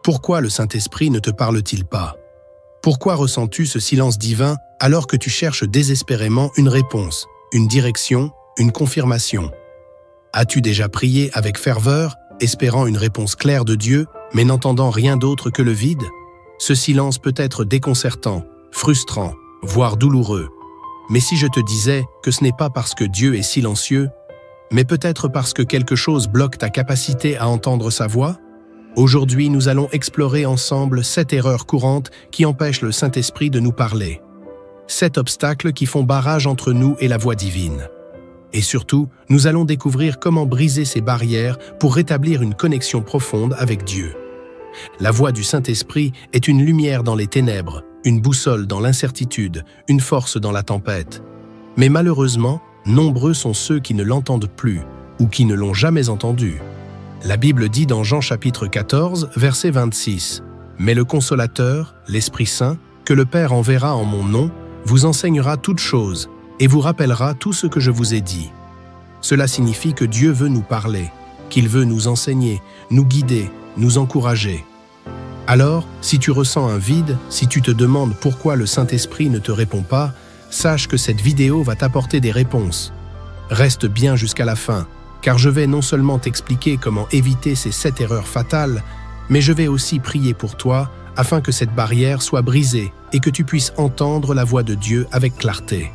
Pourquoi le Saint-Esprit ne te parle-t-il pas? Pourquoi ressens-tu ce silence divin alors que tu cherches désespérément une réponse, une direction, une confirmation? As-tu déjà prié avec ferveur, espérant une réponse claire de Dieu, mais n'entendant rien d'autre que le vide? Ce silence peut être déconcertant, frustrant, voire douloureux. Mais si je te disais que ce n'est pas parce que Dieu est silencieux, mais peut-être parce que quelque chose bloque ta capacité à entendre sa voix? Aujourd'hui, nous allons explorer ensemble 7 erreurs courantes qui empêchent le Saint-Esprit de nous parler. 7 obstacles qui font barrage entre nous et la voix divine. Et surtout, nous allons découvrir comment briser ces barrières pour rétablir une connexion profonde avec Dieu. La voix du Saint-Esprit est une lumière dans les ténèbres, une boussole dans l'incertitude, une force dans la tempête. Mais malheureusement, nombreux sont ceux qui ne l'entendent plus ou qui ne l'ont jamais entendu. La Bible dit dans Jean chapitre 14, verset 26, « Mais le Consolateur, l'Esprit Saint, que le Père enverra en mon nom, vous enseignera toutes choses et vous rappellera tout ce que je vous ai dit. » Cela signifie que Dieu veut nous parler, qu'il veut nous enseigner, nous guider, nous encourager. Alors, si tu ressens un vide, si tu te demandes pourquoi le Saint-Esprit ne te répond pas, sache que cette vidéo va t'apporter des réponses. Reste bien jusqu'à la fin, car je vais non seulement t'expliquer comment éviter ces 7 erreurs fatales, mais je vais aussi prier pour toi afin que cette barrière soit brisée et que tu puisses entendre la voix de Dieu avec clarté.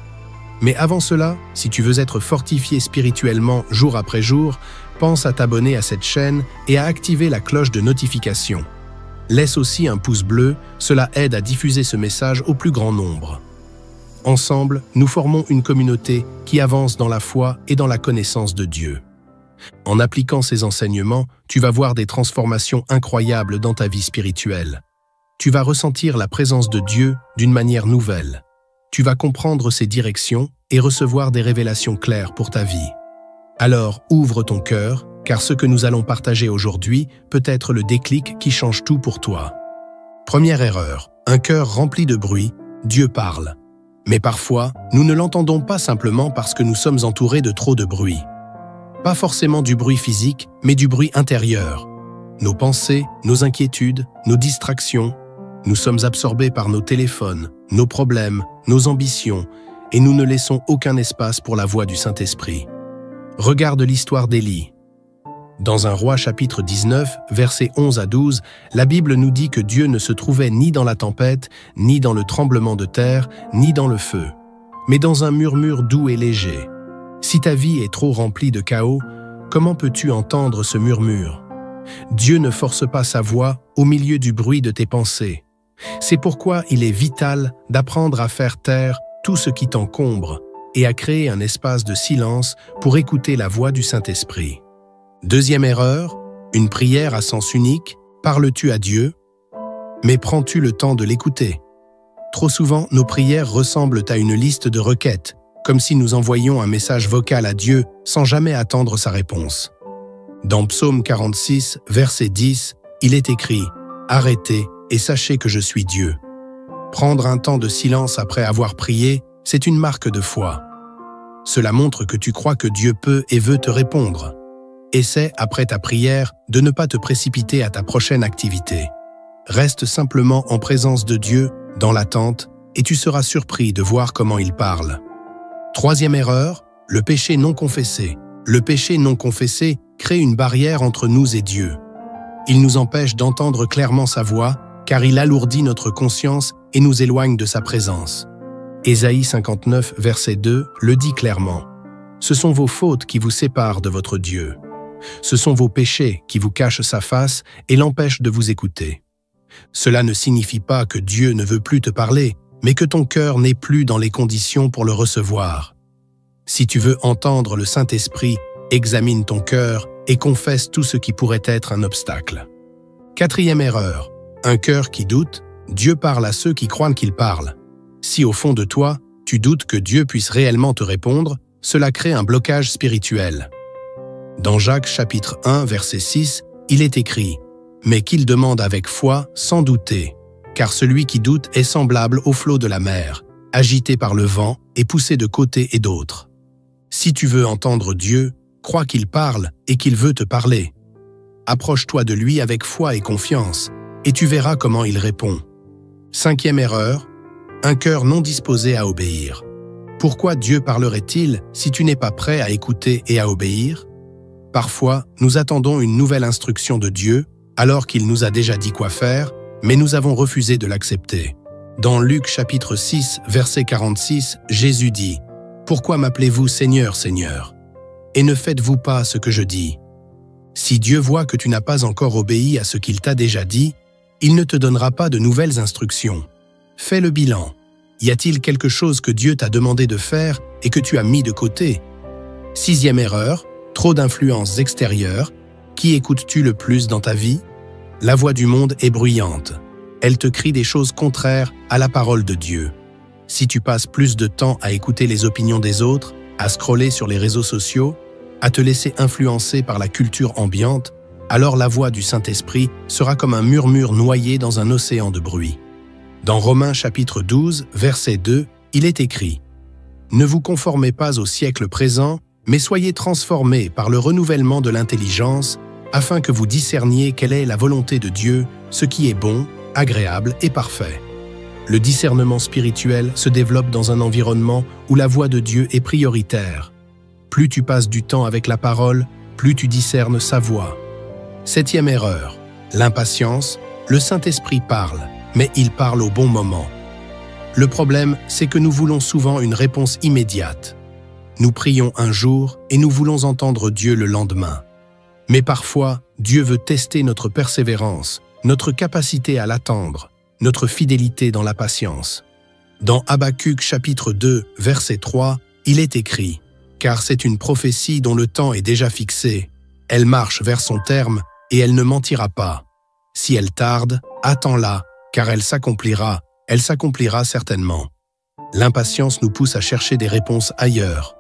Mais avant cela, si tu veux être fortifié spirituellement jour après jour, pense à t'abonner à cette chaîne et à activer la cloche de notification. Laisse aussi un pouce bleu, cela aide à diffuser ce message au plus grand nombre. Ensemble, nous formons une communauté qui avance dans la foi et dans la connaissance de Dieu. En appliquant ces enseignements, tu vas voir des transformations incroyables dans ta vie spirituelle. Tu vas ressentir la présence de Dieu d'une manière nouvelle. Tu vas comprendre ses directions et recevoir des révélations claires pour ta vie. Alors, ouvre ton cœur, car ce que nous allons partager aujourd'hui peut être le déclic qui change tout pour toi. Première erreur, un cœur rempli de bruit, Dieu parle. Mais parfois, nous ne l'entendons pas simplement parce que nous sommes entourés de trop de bruit. Pas forcément du bruit physique, mais du bruit intérieur. Nos pensées, nos inquiétudes, nos distractions. Nous sommes absorbés par nos téléphones, nos problèmes, nos ambitions, et nous ne laissons aucun espace pour la voix du Saint-Esprit. Regarde l'histoire d'Élie. Dans 1 Roi chapitre 19, versets 11 à 12, la Bible nous dit que Dieu ne se trouvait ni dans la tempête, ni dans le tremblement de terre, ni dans le feu, mais dans un murmure doux et léger. Si ta vie est trop remplie de chaos, comment peux-tu entendre ce murmure? Dieu ne force pas sa voix au milieu du bruit de tes pensées. C'est pourquoi il est vital d'apprendre à faire taire tout ce qui t'encombre et à créer un espace de silence pour écouter la voix du Saint-Esprit. Deuxième erreur, une prière à sens unique, parles-tu à Dieu, mais prends-tu le temps de l'écouter? Trop souvent, nos prières ressemblent à une liste de requêtes, comme si nous envoyions un message vocal à Dieu sans jamais attendre sa réponse. Dans Psaume 46, verset 10, il est écrit « Arrêtez et sachez que je suis Dieu ». Prendre un temps de silence après avoir prié, c'est une marque de foi. Cela montre que tu crois que Dieu peut et veut te répondre. Essaie, après ta prière, de ne pas te précipiter à ta prochaine activité. Reste simplement en présence de Dieu, dans l'attente, et tu seras surpris de voir comment il parle. Troisième erreur, le péché non confessé. Le péché non confessé crée une barrière entre nous et Dieu. Il nous empêche d'entendre clairement sa voix, car il alourdit notre conscience et nous éloigne de sa présence. Ésaïe 59, verset 2, le dit clairement. Ce sont vos fautes qui vous séparent de votre Dieu. Ce sont vos péchés qui vous cachent sa face et l'empêchent de vous écouter. Cela ne signifie pas que Dieu ne veut plus te parler, mais que ton cœur n'est plus dans les conditions pour le recevoir. Si tu veux entendre le Saint-Esprit, examine ton cœur et confesse tout ce qui pourrait être un obstacle. Quatrième erreur, un cœur qui doute, Dieu parle à ceux qui croient qu'il parle. Si au fond de toi, tu doutes que Dieu puisse réellement te répondre, cela crée un blocage spirituel. Dans Jacques chapitre 1, verset 6, il est écrit « Mais qu'il demande avec foi, sans douter, car celui qui doute est semblable au flot de la mer, agité par le vent et poussé de côté et d'autre. » Si tu veux entendre Dieu, crois qu'il parle et qu'il veut te parler. Approche-toi de lui avec foi et confiance. et tu verras comment il répond. 5e erreur, un cœur non disposé à obéir. Pourquoi Dieu parlerait-il si tu n'es pas prêt à écouter et à obéir? Parfois, nous attendons une nouvelle instruction de Dieu, alors qu'il nous a déjà dit quoi faire, mais nous avons refusé de l'accepter. Dans Luc chapitre 6, verset 46, Jésus dit « Pourquoi m'appelez-vous Seigneur, Seigneur? Et ne faites-vous pas ce que je dis ?» Si Dieu voit que tu n'as pas encore obéi à ce qu'il t'a déjà dit, il ne te donnera pas de nouvelles instructions. Fais le bilan. Y a-t-il quelque chose que Dieu t'a demandé de faire et que tu as mis de côté? 6e erreur, trop d'influences extérieures. Qui écoutes-tu le plus dans ta vie? La voix du monde est bruyante. Elle te crie des choses contraires à la parole de Dieu. Si tu passes plus de temps à écouter les opinions des autres, à scroller sur les réseaux sociaux, à te laisser influencer par la culture ambiante, alors la voix du Saint-Esprit sera comme un murmure noyé dans un océan de bruit. Dans Romains chapitre 12, verset 2, il est écrit « Ne vous conformez pas au siècle présent, mais soyez transformés par le renouvellement de l'intelligence, afin que vous discerniez quelle est la volonté de Dieu, ce qui est bon, agréable et parfait. » Le discernement spirituel se développe dans un environnement où la voix de Dieu est prioritaire. Plus tu passes du temps avec la parole, plus tu discernes sa voix. 7e erreur, l'impatience. Le Saint-Esprit parle, mais il parle au bon moment. Le problème, c'est que nous voulons souvent une réponse immédiate. Nous prions un jour et nous voulons entendre Dieu le lendemain. Mais parfois, Dieu veut tester notre persévérance, notre capacité à l'attendre, notre fidélité dans la patience. Dans Habacuc chapitre 2, verset 3, il est écrit « Car c'est une prophétie dont le temps est déjà fixé. Elle marche vers son terme et elle ne mentira pas. Si elle tarde, attends-la, car elle s'accomplira certainement. » L'impatience nous pousse à chercher des réponses ailleurs,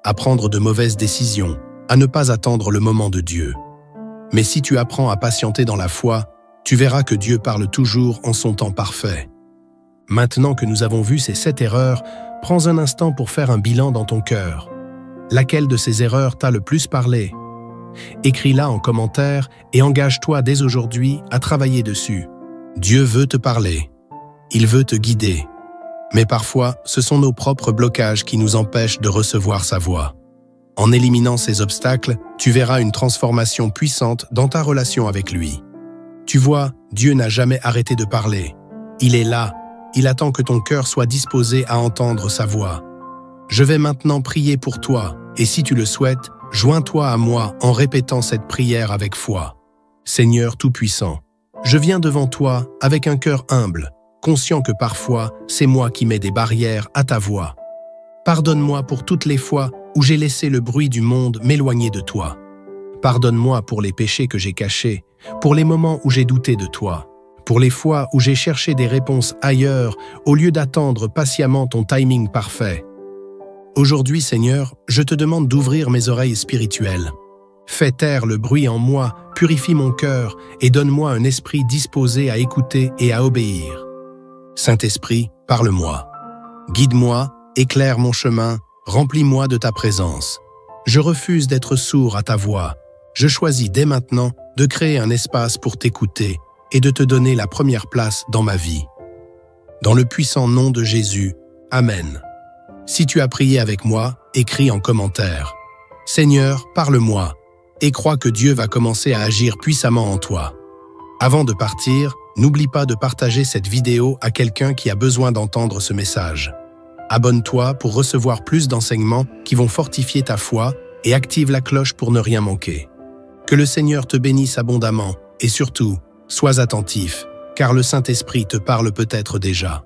à prendre de mauvaises décisions, à ne pas attendre le moment de Dieu. Mais si tu apprends à patienter dans la foi, tu verras que Dieu parle toujours en son temps parfait. Maintenant que nous avons vu ces 7 erreurs, prends un instant pour faire un bilan dans ton cœur. Laquelle de ces erreurs t'a le plus parlé? Écris-la en commentaire et engage-toi dès aujourd'hui à travailler dessus. Dieu veut te parler. Il veut te guider. Mais parfois, ce sont nos propres blocages qui nous empêchent de recevoir sa voix. En éliminant ces obstacles, tu verras une transformation puissante dans ta relation avec lui. Tu vois, Dieu n'a jamais arrêté de parler. Il est là. Il attend que ton cœur soit disposé à entendre sa voix. Je vais maintenant prier pour toi, et si tu le souhaites, joins-toi à moi en répétant cette prière avec foi. Seigneur Tout-Puissant, je viens devant toi avec un cœur humble, conscient que parfois, c'est moi qui mets des barrières à ta voix. Pardonne-moi pour toutes les fois où j'ai laissé le bruit du monde m'éloigner de toi. Pardonne-moi pour les péchés que j'ai cachés, pour les moments où j'ai douté de toi, pour les fois où j'ai cherché des réponses ailleurs au lieu d'attendre patiemment ton timing parfait. Aujourd'hui, Seigneur, je te demande d'ouvrir mes oreilles spirituelles. Fais taire le bruit en moi, purifie mon cœur et donne-moi un esprit disposé à écouter et à obéir. Saint-Esprit, parle-moi. Guide-moi, éclaire mon chemin, remplis-moi de ta présence. Je refuse d'être sourd à ta voix. Je choisis dès maintenant de créer un espace pour t'écouter et de te donner la première place dans ma vie. Dans le puissant nom de Jésus, Amen. Si tu as prié avec moi, écris en commentaire. Seigneur, parle-moi, et crois que Dieu va commencer à agir puissamment en toi. Avant de partir, n'oublie pas de partager cette vidéo à quelqu'un qui a besoin d'entendre ce message. Abonne-toi pour recevoir plus d'enseignements qui vont fortifier ta foi et active la cloche pour ne rien manquer. Que le Seigneur te bénisse abondamment et surtout, sois attentif, car le Saint-Esprit te parle peut-être déjà.